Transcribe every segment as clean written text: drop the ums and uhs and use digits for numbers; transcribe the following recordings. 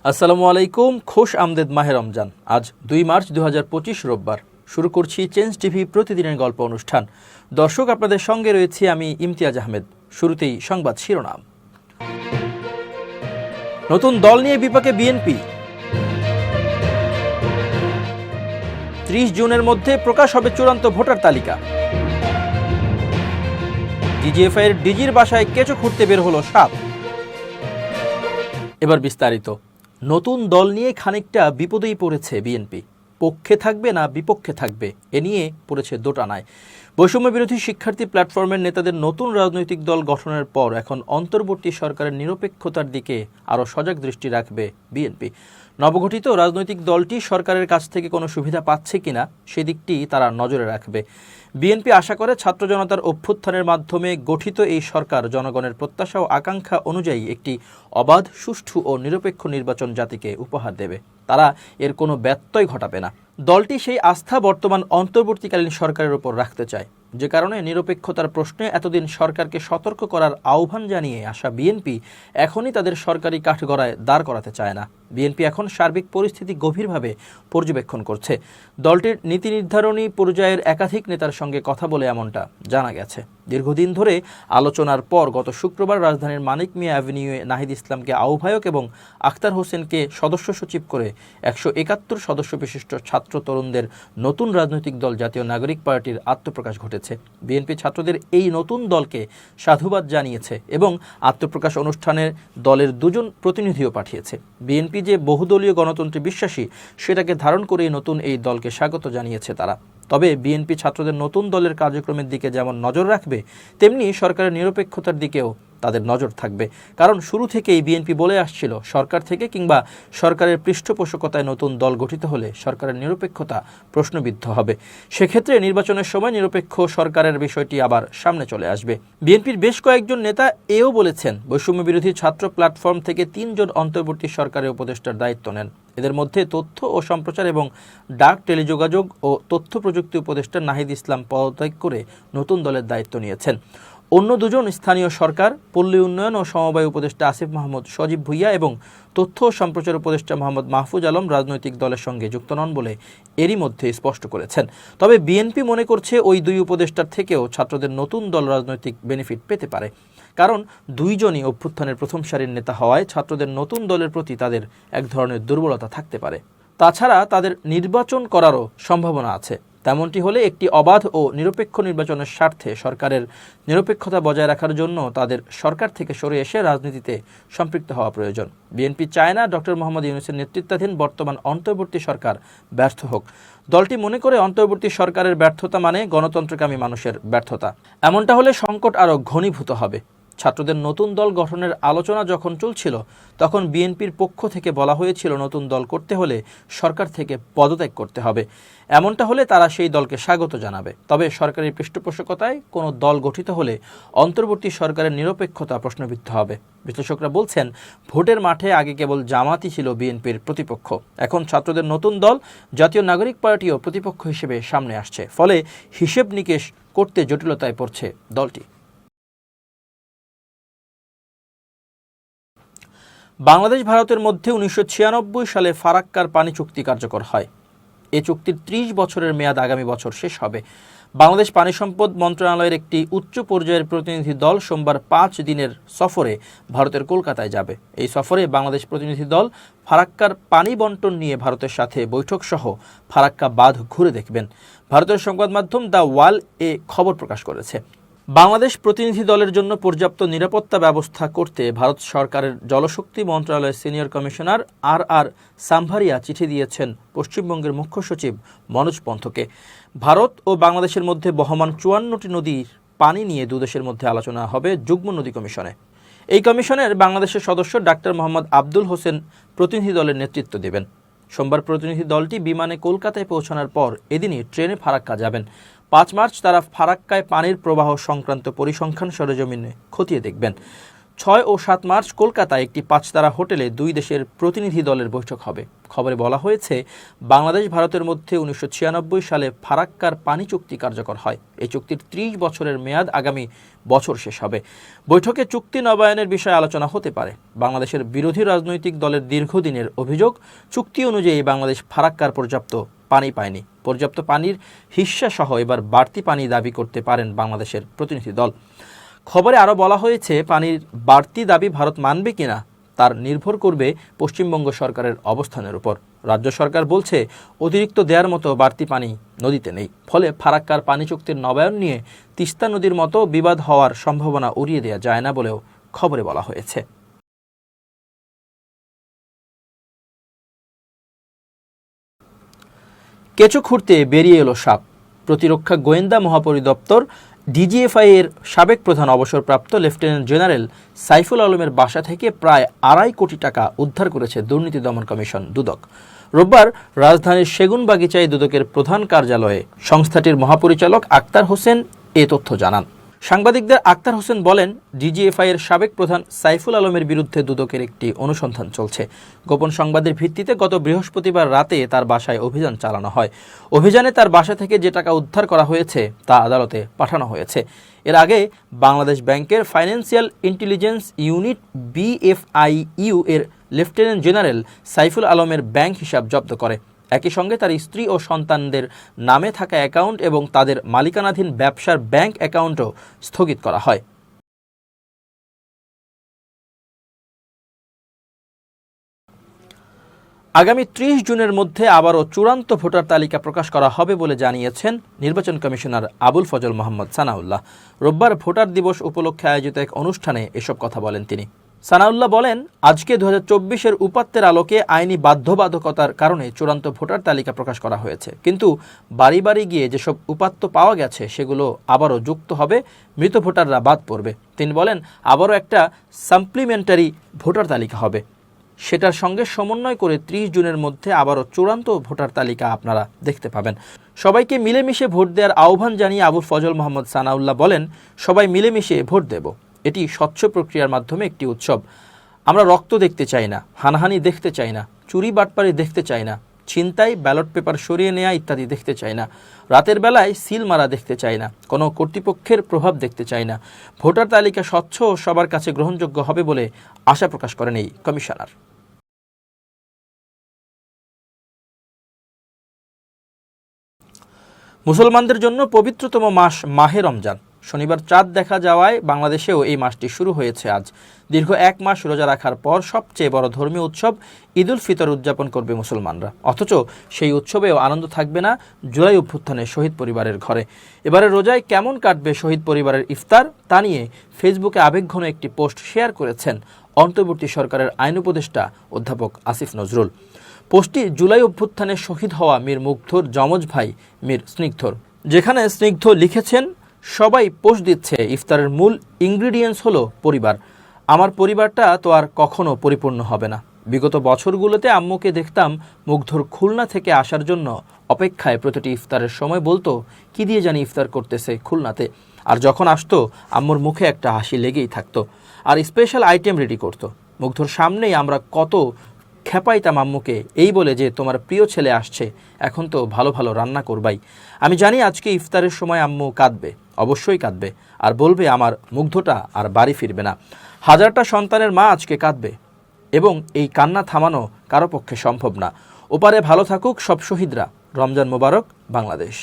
আসসালামু আলাইকুম। খুশ আমদেদ মাহে রমজান। আজ 2 মার্চ 2025 রোববার। শুরু করছি চেঞ্জ টিভি প্রতিদিনের গল্প অনুষ্ঠান। দর্শক, আপনাদের সঙ্গে রয়েছি আমি ইমতিয়াজ আহমেদ। শুরুতেই সংবাদ শিরোনাম। নতুন দল নিয়ে বিপাকে বিএনপি। 30 জুনের মধ্যে প্রকাশ হবে চূড়ান্ত ভোটার তালিকা। ডিজিএফআই এর ডিজির বাসায় কেঁচো খুঁড়তে বের হলো সাপ। এবার বিস্তারিত। নতুন দল নিয়ে খানিকটা বিপদেই পড়েছে বিএনপি। পক্ষে থাকবে না বিপক্ষে থাকবে, এ নিয়ে পড়েছে দোটানায়। বৈষম্য বিরোধী শিক্ষার্থী প্ল্যাটফর্মের নেতাদের নতুন রাজনৈতিক দল গঠনের পর এখন অন্তর্বর্তী সরকারের নিরপেক্ষতার দিকে আরও সজাগ দৃষ্টি রাখবে বিএনপি। নবগঠিত রাজনৈতিক দলটি সরকারের কাছ থেকে কোনো সুবিধা পাচ্ছে কিনা সেদিকটি তারা নজরে রাখবে। বিএনপি আশা করে ছাত্র জনতার অভ্যুত্থানের মাধ্যমে গঠিত এই সরকার জনগণের প্রত্যাশা ও আকাঙ্ক্ষা অনুযায়ী একটি অবাধ, সুষ্ঠু ও নিরপেক্ষ নির্বাচন জাতিকে উপহার দেবে। তারা এর কোনো ব্যত্যয় ঘটাবে না। দলটি সেই আস্থা বর্তমান অন্তর্বর্তীকালীন সরকারের উপর রাখতে চায়, যে কারণে নিরপেক্ষতার প্রশ্নে এতদিন সরকারকে সতর্ক করার আহ্বান জানিয়ে আসা বিএনপি এখনই তাদের সরকারি কাঠগড়ায় দাঁড় করাতে চায় না। বিএনপি এখন সার্বিক পরিস্থিতি গভীরভাবে পর্যবেক্ষণ করছে। দলটির নীতি নির্ধারণী পর্যায়ের একাধিক নেতার সঙ্গে কথা বলে এমনটা জানা গেছে। দীর্ঘদিন ধরে আলোচনার পর গত শুক্রবার রাজধানীর মানিক মিয়া অ্যাভিনিউয়ে নাহিদ ইসলামকে আহ্বায়ক এবং আখতার হোসেনকে সদস্য সচিব করে 171 সদস্য বিশিষ্ট ছাত্র তরুণদের নতুন রাজনৈতিক দল জাতীয় নাগরিক পার্টির আত্মপ্রকাশ ঘটেছে। বিএনপি ছাত্রদের এই নতুন দলকে সাধুবাদ জানিয়েছে এবং আত্মপ্রকাশ অনুষ্ঠানে দলের 2জন প্রতিনিধিও পাঠিয়েছে। বিএনপি যে বহুদলীয় গণতন্ত্রে বিশ্বাসী, সেটাকে ধারণ করেই নতুন এই দলকে স্বাগত জানিয়েছে তারা। তবে বিএনপি ছাত্রদের নতুন দলের কার্যক্রমের দিকে যেমন নজর রাখবে, তেমনি সরকারের নিরপেক্ষতার দিকেও তাদের নজর থাকবে। কারণ শুরু থেকেই বিএনপি বলে আসছিল, সরকার থেকে কিংবা সরকারের পৃষ্ঠপোষকতায় নতুন দল গঠিত হলে সরকারের নিরপেক্ষতা প্রশ্নবিদ্ধ হবে। সেক্ষেত্রে নির্বাচনের সময় নিরপেক্ষ সরকারের বিষয়টি আবার সামনে চলে আসবে। বিএনপির বেশ কয়েকজন নেতা এও বলেছেন, বৈষম্য বিরোধী ছাত্র প্ল্যাটফর্ম থেকে 3 জন অন্তর্বর্তী সরকারের উপদেষ্টার দায়িত্ব নেন। এদের মধ্যে তথ্য ও সম্প্রচার এবং ডাক টেলিযোগাযোগ ও তথ্য প্রযুক্তি উপদেষ্টা নাহিদ ইসলাম পদত্যাগ করে নতুন দলের দায়িত্ব নিয়েছেন। অন্য 2জন স্থানীয় সরকার, পল্লী উন্নয়ন ও সমবায় উপদেষ্টা আসিফ মাহমুদ সজীব ভুইয়া এবং তথ্য ও সম্প্রচার উপদেষ্টা মোহাম্মদ মাহফুজ আলম রাজনৈতিক দলের সঙ্গে যুক্ত নন বলে এরই মধ্যে স্পষ্ট করেছেন। তবে বিএনপি মনে করছে ওই 2 উপদেষ্টার থেকেও ছাত্রদের নতুন দল রাজনৈতিক বেনিফিট পেতে পারে। কারণ 2জনই অভ্যুত্থানের প্রথম সারির নেতা হওয়ায় ছাত্রদের নতুন দলের প্রতি তাদের এক ধরনের দুর্বলতা থাকতে পারে। তাছাড়া তাদের নির্বাচন করারও সম্ভাবনা আছে। তেমনটি হলে একটি অবাধ ও নিরপেক্ষ নির্বাচনের স্বার্থে সরকারের নিরপেক্ষতা বজায় রাখার জন্য তাদের সরকার থেকে সরে এসে রাজনীতিতে সম্পৃক্ত হওয়া প্রয়োজন। বিএনপি চায় না ডক্টর মোহাম্মদ ইউনূসের নেতৃত্বাধীন বর্তমান অন্তর্বর্তী সরকার ব্যর্থ হোক। দলটি মনে করে অন্তর্বর্তী সরকারের ব্যর্থতা মানে গণতন্ত্রকামী মানুষের ব্যর্থতা। এমনটা হলে সংকট আরও ঘনীভূত হবে। ছাত্রদের নতুন দল গঠনের আলোচনা যখন চলছিল, তখন বিএনপির পক্ষ থেকে বলা হয়েছিল নতুন দল করতে হলে সরকার থেকে পদত্যাগ করতে হবে। এমনটা হলে তারা সেই দলকে স্বাগত জানাবে। তবে সরকারি পৃষ্ঠপোষকতায় কোনো দল গঠিত হলে অন্তর্বর্তী সরকারের নিরপেক্ষতা প্রশ্নবিদ্ধ হবে। বিশ্লেষকরা বলছেন, ভোটের মাঠে আগে কেবল জামাতই ছিল বিএনপির প্রতিপক্ষ। এখন ছাত্রদের নতুন দল জাতীয় নাগরিক পার্টিও প্রতিপক্ষ হিসেবে সামনে আসছে। ফলে হিসেব নিকেশ করতে জটিলতায় পড়ছে দলটি। বাংলাদেশ ভারতের মধ্যে 1996 সালে ফারাক্কার পানি চুক্তি কার্যকর হয়। এ চুক্তির 30 বছরের মেয়াদ আগামী বছর শেষ হবে। বাংলাদেশ পানি সম্পদ মন্ত্রণালয়ের একটি উচ্চ পর্যায়ের প্রতিনিধি দল সোমবার 5 দিনের সফরে ভারতের কলকাতায় যাবে। এই সফরে বাংলাদেশ প্রতিনিধি দল ফারাক্কার পানি বন্টন নিয়ে ভারতের সাথে বৈঠক সহ ফারাক্কা বাঁধ ঘুরে দেখবেন। ভারতের সংবাদ মাধ্যম দ্য ওয়াল এ খবর প্রকাশ করেছে। বাংলাদেশ প্রতিনিধি দলের জন্য পর্যাপ্ত নিরাপত্তা ব্যবস্থা করতে ভারত সরকারের জলশক্তি মন্ত্রণালয়ের সিনিয়র কমিশনার আর সাম্ভারিয়া চিঠি দিয়েছেন পশ্চিমবঙ্গের মুখ্য সচিব মনোজ পন্থকে। ভারত ও বাংলাদেশের মধ্যে বহমান 54টি নদীর পানি নিয়ে 2 দেশের মধ্যে আলোচনা হবে যুগ্ম নদী কমিশনে। এই কমিশনের বাংলাদেশের সদস্য ডাক্তার মোহাম্মদ আব্দুল হোসেন প্রতিনিধি দলের নেতৃত্ব দেবেন। সোমবার প্রতিনিধি দলটি বিমানে কলকাতায় পৌঁছানোর পর এদিনই ট্রেনে ফারাক্কা যাবেন। 5 মার্চ তারা ফারাক্কায় পানির প্রবাহ সংক্রান্ত পরিসংখ্যান সরেজমিনে খতিয়ে দেখবেন। 6 ও 7 মার্চ কলকাতায় একটি 5 তারা হোটেলে দুই দেশের প্রতিনিধি দলের বৈঠক হবে। খবরে বলা হয়েছে, বাংলাদেশ ভারতের মধ্যে 1996 সালে ফারাক্কার পানি চুক্তি কার্যকর হয়। এই চুক্তির 30 বছরের মেয়াদ আগামী বছর শেষ হবে। বৈঠকে চুক্তি নবায়নের বিষয়ে আলোচনা হতে পারে। বাংলাদেশের বিরোধী রাজনৈতিক দলের দীর্ঘদিনের অভিযোগ, চুক্তি অনুযায়ী বাংলাদেশ ফারাক্কার পর্যাপ্ত পানি পায়নি। পর্যাপ্ত পানির হিস্যা সহ এবার বাড়তি পানি দাবি করতে পারেন বাংলাদেশের প্রতিনিধি দল। খবরে আরও বলা হয়েছে, পানির বাড়তি দাবি ভারত মানবে কিনা তার নির্ভর করবে পশ্চিমবঙ্গ সরকারের অবস্থানের উপর। রাজ্য সরকার বলছে, অতিরিক্ত দেওয়ার মতো বাড়তি পানি নদীতে নেই। ফলে ফারাক্কার পানি চুক্তির নবায়ন নিয়ে তিস্তা নদীর মতো বিবাদ হওয়ার সম্ভাবনা উড়িয়ে দেওয়া যায় না বলেও খবরে বলা হয়েছে। কেঁচো খুঁড়তে বেরিয়ে এলো সাপ। প্রতিরক্ষা গোয়েন্দা মহাপরিদপ্তর ডিজিএফআই এর সাবেক প্রধান অবসরপ্রাপ্ত লেফটেন্যান্ট জেনারেল সাইফুল আলমের বাসা থেকে প্রায় 2.5 কোটি টাকা উদ্ধার করেছে দুর্নীতি দমন কমিশন দুদক। রোববার রাজধানীর সেগুনবাগিচায় দুদকের প্রধান কার্যালয়ে সংস্থাটির মহাপরিচালক আক্তার হোসেন এ তথ্য জানান। সাংবাদিকদের আক্তার হোসেন বলেন, ডিজিএফআই এর সাবেক প্রধান সাইফুল আলমের বিরুদ্ধে দুদকের একটি অনুসন্ধান চলছে। গোপন সংবাদের ভিত্তিতে গত বৃহস্পতিবার রাতে তার বাসায় অভিযান চালানো হয়। অভিযানে তার বাসা থেকে যে টাকা উদ্ধার করা হয়েছে তা আদালতে পাঠানো হয়েছে। এর আগে বাংলাদেশ ব্যাংকের ফাইন্যান্সিয়াল ইন্টেলিজেন্স ইউনিট BFIU এর লেফটেন্যান্ট জেনারেল সাইফুল আলমের ব্যাংক হিসাব জব্দ করে। একই সঙ্গে তার স্ত্রী ও সন্তানদের নামে থাকা অ্যাকাউন্ট এবং তাদের মালিকানাধীন ব্যবসার ব্যাংক অ্যাকাউন্টও স্থগিত করা হয়। আগামী 30 জুনের মধ্যে আবারও চূড়ান্ত ভোটার তালিকা প্রকাশ করা হবে বলে জানিয়েছেন নির্বাচন কমিশনার আবুল ফজল মোহাম্মদ সানাউল্লাহ। রোববার ভোটার দিবস উপলক্ষে আয়োজিত এক অনুষ্ঠানে এসব কথা বলেন তিনি। সানাউল্লাহ বলেন, আজকে 2024-এর উপাত্তের আলোকে আইনি বাধ্যবাধকতার কারণে চূড়ান্ত ভোটার তালিকা প্রকাশ করা হয়েছে, কিন্তু বাড়ি বাড়ি গিয়ে যেসব উপাত্ত পাওয়া গেছে সেগুলো আবারও যুক্ত হবে, মৃত ভোটাররা বাদ পড়বে। তিনি বলেন, আবারও একটা সাপ্লিমেন্টারি ভোটার তালিকা হবে, সেটার সঙ্গে সমন্বয় করে 30 জুনের মধ্যে আবারও চূড়ান্ত ভোটার তালিকা আপনারা দেখতে পাবেন। সবাইকে মিলেমিশে ভোট দেওয়ার আহ্বান জানিয়ে আবুল ফজল মোহাম্মদ সানাউল্লাহ বলেন, সবাই মিলেমিশে ভোট দেব। এটি স্বচ্ছ প্রক্রিয়ার মাধ্যমে একটি উৎসব। আমরা রক্ত দেখতে চাই না, হানাহানি দেখতে চাই না, চুরি বাটপারি দেখতে চাই না, ছিনতাই, ব্যালট পেপার সরিয়ে নেওয়া ইত্যাদি দেখতে চাই না, রাতের বেলায় সিল মারা দেখতে চাই না, কোনো কর্তৃপক্ষের প্রভাব দেখতে চাই না। ভোটার তালিকা স্বচ্ছ ও সবার কাছে গ্রহণযোগ্য হবে বলে আশা প্রকাশ করেন এই কমিশনার। মুসলমানদের জন্য পবিত্রতম মাস মাহে রমজান। শনিবার চাঁদ দেখা যাওয়ায় বাংলাদেশেও এই মাসটি শুরু হয়েছে আজ। দীর্ঘ 1 মাস রোজা রাখার পর সবচেয়ে বড় ধর্মীয় উৎসব ঈদ উল ফিতর উদযাপন করবে মুসলমানরা। অথচ সেই উৎসবেও আনন্দ থাকবে না জুলাই অভ্যুত্থানে শহীদ পরিবারের ঘরে। এবারে রোজায় কেমন কাটবে শহীদ পরিবারের ইফতার, তা নিয়ে ফেসবুকে আবেগঘন একটি পোস্ট শেয়ার করেছেন অন্তর্বর্তী সরকারের আইন উপদেষ্টা অধ্যাপক আসিফ নজরুল। পোস্টটি জুলাই অভ্যুত্থানে শহীদ হওয়া মীর মুগ্ধর যমজ ভাই মীর স্নিগ্ধর, যেখানে স্নিগ্ধ লিখেছেন, সবাই পোস্ট দিচ্ছে, ইফতারের মূল ইনগ্রিডিয়েন্টস হলো পরিবার। আমার পরিবারটা তো আর কখনো পরিপূর্ণ হবে না। বিগত বছরগুলোতে আম্মুকে দেখতাম মুগ্ধর খুলনা থেকে আসার জন্য অপেক্ষায় প্রতিটি ইফতারের সময় বলতো, কি দিয়ে জানি ইফতার করতেছে খুলনাতে। আর যখন আসতো আম্মুর মুখে একটা হাসি লেগেই থাকতো আর স্পেশাল আইটেম রেডি করতো। মুগ্ধর সামনেই আমরা কত খেপাইতাম আম্মুকে, এই বলে যে তোমার প্রিয় ছেলে আসছে, এখন তো ভালো ভালো রান্না করবাই। আমি জানি আজকে ইফতারের সময় আম্মু কাঁদবে, অবশ্যই কাঁদবে, আর বলবে আমার মুগ্ধটা আর বাড়ি ফিরবে না। হাজারটা সন্তানের মা আজকে কাঁদবে এবং এই কান্না থামানো কারো পক্ষে সম্ভব না। ওপারে ভালো থাকুক সব শহীদরা। রমজান মোবারক বাংলাদেশ।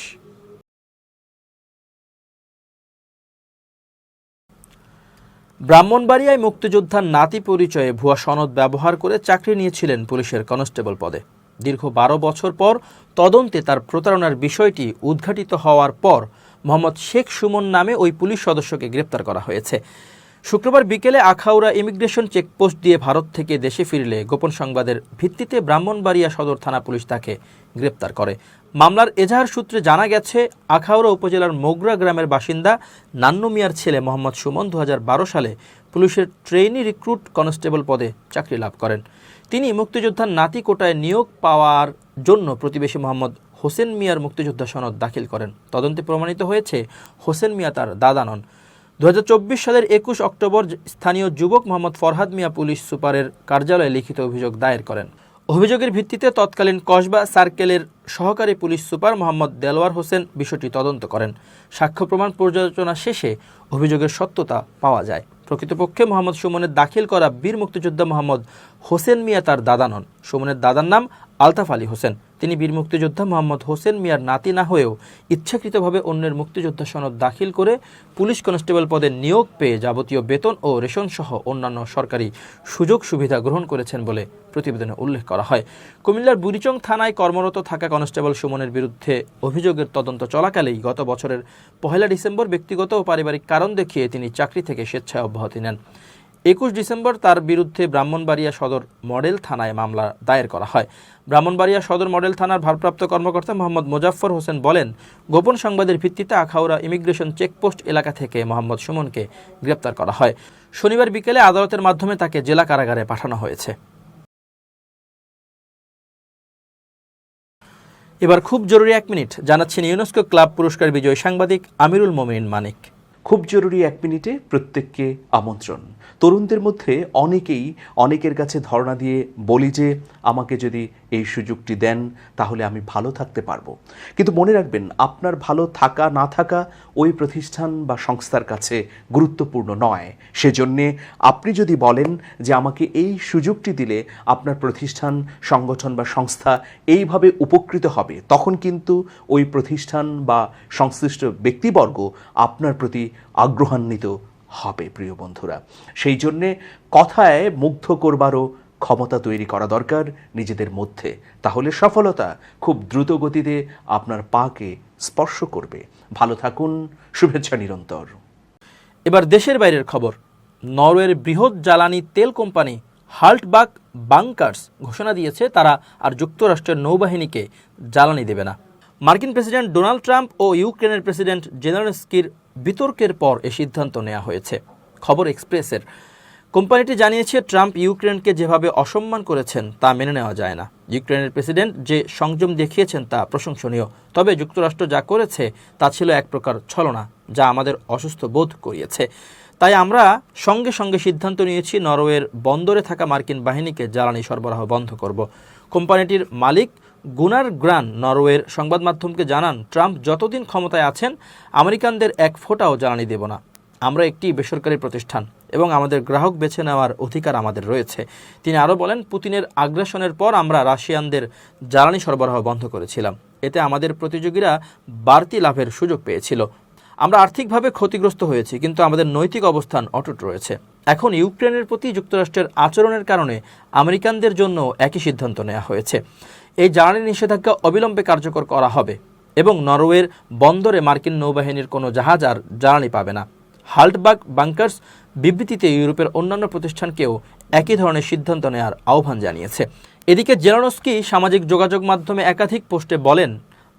ব্রাহ্মণবাড়িয়ায় মুক্তিযোদ্ধার নাতি পরিচয়ে ভুয়া সনদ ব্যবহার করে চাকরি নিয়েছিলেন পুলিশের কনস্টেবল পদে। দীর্ঘ 12 বছর পর তদন্তে তার প্রতারণার বিষয়টি উদ্ঘাটিত হওয়ার পর মোহাম্মদ শেখ সুমন নামে ওই পুলিশ সদস্যকে গ্রেপ্তার করা হয়েছে। শুক্রবার বিকেলে আখাউড়া ইমিগ্রেশন চেকপোস্ট দিয়ে ভারত থেকে দেশে ফিরলে গোপন সংবাদের ভিত্তিতে ব্রাহ্মণবাড়িয়া সদর থানা পুলিশ তাকে গ্রেপ্তার করে। মামলার এজাহার সূত্রে জানা গেছে, আখাউড়া উপজেলার মোগরা গ্রামের বাসিন্দা নান্নু মিয়ার ছেলে মোহাম্মদ সুমন 2012 সালে পুলিশের ট্রেইনি রিক্রুট কনস্টেবল পদে চাকরি লাভ করেন। তিনি মুক্তিযোদ্ধার নাতি কোটায় নিয়োগ পাওয়ার জন্য প্রতিবেশী মোহাম্মদ হোসেন মিয়ার মুক্তিযোদ্ধা সনদ দাখিল করেন। তদন্তে প্রমাণিত হয়েছে হোসেন মিয়া তার দাদা নন। 2024 সালের 21 অক্টোবর স্থানীয় যুবক মোহাম্মদ ফরহাদ মিয়া পুলিশ সুপারের কার্যালয়ে লিখিত অভিযোগ দায়ের করেন। অভিযোগের ভিত্তিতে তৎকালীন কসবা সার্কেলের সহকারী পুলিশ সুপার মোহাম্মদ দেলোয়ার হোসেন বিষয়টি তদন্ত করেন। সাক্ষ্য প্রমাণ পর্যালোচনা শেষে অভিযোগের সত্যতা পাওয়া যায়। প্রকৃতপক্ষে মোহাম্মদ সুমনের দাখিল করা বীর মুক্তিযোদ্ধা মোহাম্মদ হোসেন মিয়া তার দাদা নন। সুমনের দাদার নাম আলতাফ আলী হোসেন। তিনি বীর মুক্তিযোদ্ধা মোহাম্মদ হোসেন মিয়ার নাতি না হয়েও ইচ্ছাকৃতভাবে অন্যের মুক্তিযোদ্ধা সনদ দাখিল করে পুলিশ কনস্টেবল পদে নিয়োগ পেয়ে যাবতীয় বেতন ও রেশন সহ অন্যান্য সরকারি সুযোগ সুবিধা গ্রহণ করেছেন বলে প্রতিবেদনে উল্লেখ করা হয়। কুমিল্লার বুড়িচং থানায় কর্মরত থাকা কনস্টেবল সুমনের বিরুদ্ধে অভিযোগের তদন্ত চলাকালেই গত বছরের 1 ডিসেম্বর ব্যক্তিগত ও পারিবারিক কারণ দেখিয়ে তিনি চাকরি থেকে স্বেচ্ছায় অব্যাহতি নেন। 21 ডিসেম্বর তার বিরুদ্ধে ব্রাহ্মণবাড়িয়া সদর মডেল থানায় মামলা দায়ের করা হয়। ব্রাহ্মণবাড়িয়া সদর মডেল থানার ভারপ্রাপ্ত কর্মকর্তা মোহাম্মদ মোজাফফর হোসেন বলেন, গোপন সংবাদের ভিত্তিতে আখাউড়া ইমিগ্রেশন চেকপোস্ট এলাকা থেকে মোহাম্মদ সুমনকে গ্রেপ্তার করা হয়। শনিবার বিকেলে আদালতের মাধ্যমে তাকে জেলা কারাগারে পাঠানো হয়েছে। এবার খুব জরুরি 1 মিনিট জানাচ্ছেন ইউনেস্কো ক্লাব পুরস্কার বিজয়ী সাংবাদিক আমিরুল মোমিন মানিক। খুব জরুরি 1 মিনিটে প্রত্যেককে আমন্ত্রণ। তরুণদের মধ্যে অনেকের কাছে ধর্ণা দিয়ে বলি যে আমাকে যদি এই সুযোগটি দেন তাহলে আমি ভালো থাকতে পারবো। কিন্তু মনে রাখবেন, আপনার ভালো থাকা না থাকা ওই প্রতিষ্ঠান বা সংস্থার কাছে গুরুত্বপূর্ণ নয়। সেজন্যে আপনি যদি বলেন যে আমাকে এই সুযোগটি দিলে আপনার প্রতিষ্ঠান, সংগঠন বা সংস্থা এইভাবে উপকৃত হবে, তখন কিন্তু ওই প্রতিষ্ঠান বা সংশ্লিষ্ট ব্যক্তিবর্গ আপনার প্রতি আগ্রহান্বিত হবে। প্রিয় বন্ধুরা, সেই জন্যে কথায় মুগ্ধ করবারও ক্ষমতা তৈরি করা দরকার নিজেদের মধ্যে। তাহলে সফলতা খুব দ্রুত গতিতে আপনার পাকে স্পর্শ করবে। ভালো থাকুন, শুভেচ্ছা নিরন্তর। এবার দেশের বাইরের খবর। নরওয়ের বৃহৎ জ্বালানি তেল কোম্পানি হাল্টবাক বাংকার্স ঘোষণা দিয়েছে তারা আর যুক্তরাষ্ট্রের নৌবাহিনীকে জ্বালানি দেবে না। মার্কিন প্রেসিডেন্ট ডোনাল্ড ট্রাম্প ও ইউক্রেনের প্রেসিডেন্ট জেলেনস্কির বিতর্কের পর এই সিদ্ধান্ত নেওয়া হয়েছে। খবর এক্সপ্রেসের। কোম্পানিটি জানিয়েছে, ট্রাম্প ইউক্রেনকে যেভাবে অসম্মান করেছেন তা মেনে নেওয়া যায় না। ইউক্রেনের প্রেসিডেন্ট যে সংযম দেখিয়েছেন তা প্রশংসনীয়, তবে যুক্তরাষ্ট্র যা করেছে তা ছিল এক প্রকার ছলনা, যা আমাদের অসুস্থ বোধ করিয়েছে। তাই আমরা সঙ্গে সঙ্গে সিদ্ধান্ত নিয়েছি নরওয়ের বন্দরে থাকা মার্কিন বাহিনীকে জ্বালানি সরবরাহ বন্ধ করব। কোম্পানিটির মালিক গুনার গ্রান নরওয়ের সংবাদ মাধ্যমকে জানান, ট্রাম্প যতদিন ক্ষমতায় আছেন আমেরিকানদের এক ফোঁটাও জ্বালানি দেব না। আমরা একটি বেসরকারি প্রতিষ্ঠান এবং আমাদের গ্রাহক বেছে নেওয়ার অধিকার আমাদের রয়েছে। তিনি আরও বলেন, পুতিনের আগ্রাসনের পর আমরা রাশিয়ানদের জ্বালানি সরবরাহ বন্ধ করেছিলাম। এতে আমাদের প্রতিযোগীরা বাড়তি লাভের সুযোগ পেয়েছিল। আমরা আর্থিকভাবে ক্ষতিগ্রস্ত হয়েছি, কিন্তু আমাদের নৈতিক অবস্থান অটুট রয়েছে। এখন ইউক্রেনের প্রতি যুক্তরাষ্ট্রের আচরণের কারণে আমেরিকানদের জন্য একই সিদ্ধান্ত নেওয়া হয়েছে। এই জ্বালানি নিষেধাজ্ঞা অবিলম্বে কার্যকর করা হবে এবং নরওয়ের বন্দরে মার্কিন নৌবাহিনীর কোনো জাহাজ আর জ্বালানি পাবে না। হাল্টবাক বাংকার্স বিবৃতিতে ইউরোপের অন্যান্য প্রতিষ্ঠানকেও একই ধরনের সিদ্ধান্ত নেওয়ার আহ্বান জানিয়েছে। এদিকে জেলেনস্কি সামাজিক যোগাযোগ মাধ্যমে একাধিক পোস্টে বলেন,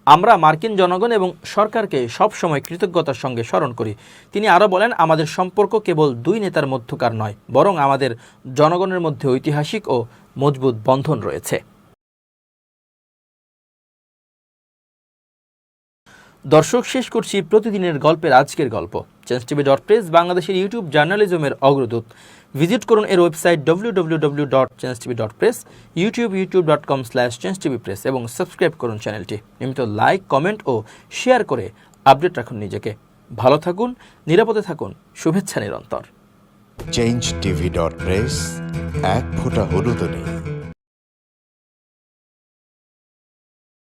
আমরা মার্কিন জনগণ এবং সরকারকে সবসময় কৃতজ্ঞতার সঙ্গে স্মরণ করি। তিনি আরও বলেন, আমাদের সম্পর্ক কেবল 2 নেতার মধ্যকার নয়, বরং আমাদের জনগণের মধ্যে ঐতিহাসিক ও মজবুত বন্ধন রয়েছে। দর্শক, শেষ করছি প্রতিদিনের গল্পের আজকের গল্প। changeTV.press বাংলাদেশের ইউটিউব জার্নালিজমের অগ্রদূত। ভিজিট করুন এর ওয়েবসাইট www.changetv.press, youtube.com/changetvpress এবং সাবস্ক্রাইব করুন চ্যানেলটি। নিয়মিত লাইক, কমেন্ট ও শেয়ার করে আপডেট রাখুন নিজেকে। ভালো থাকুন, নিরাপদে থাকুন, শুভেচ্ছা নিরন্তর। changetv.press, এক ফোঁটা হলুদ নেই।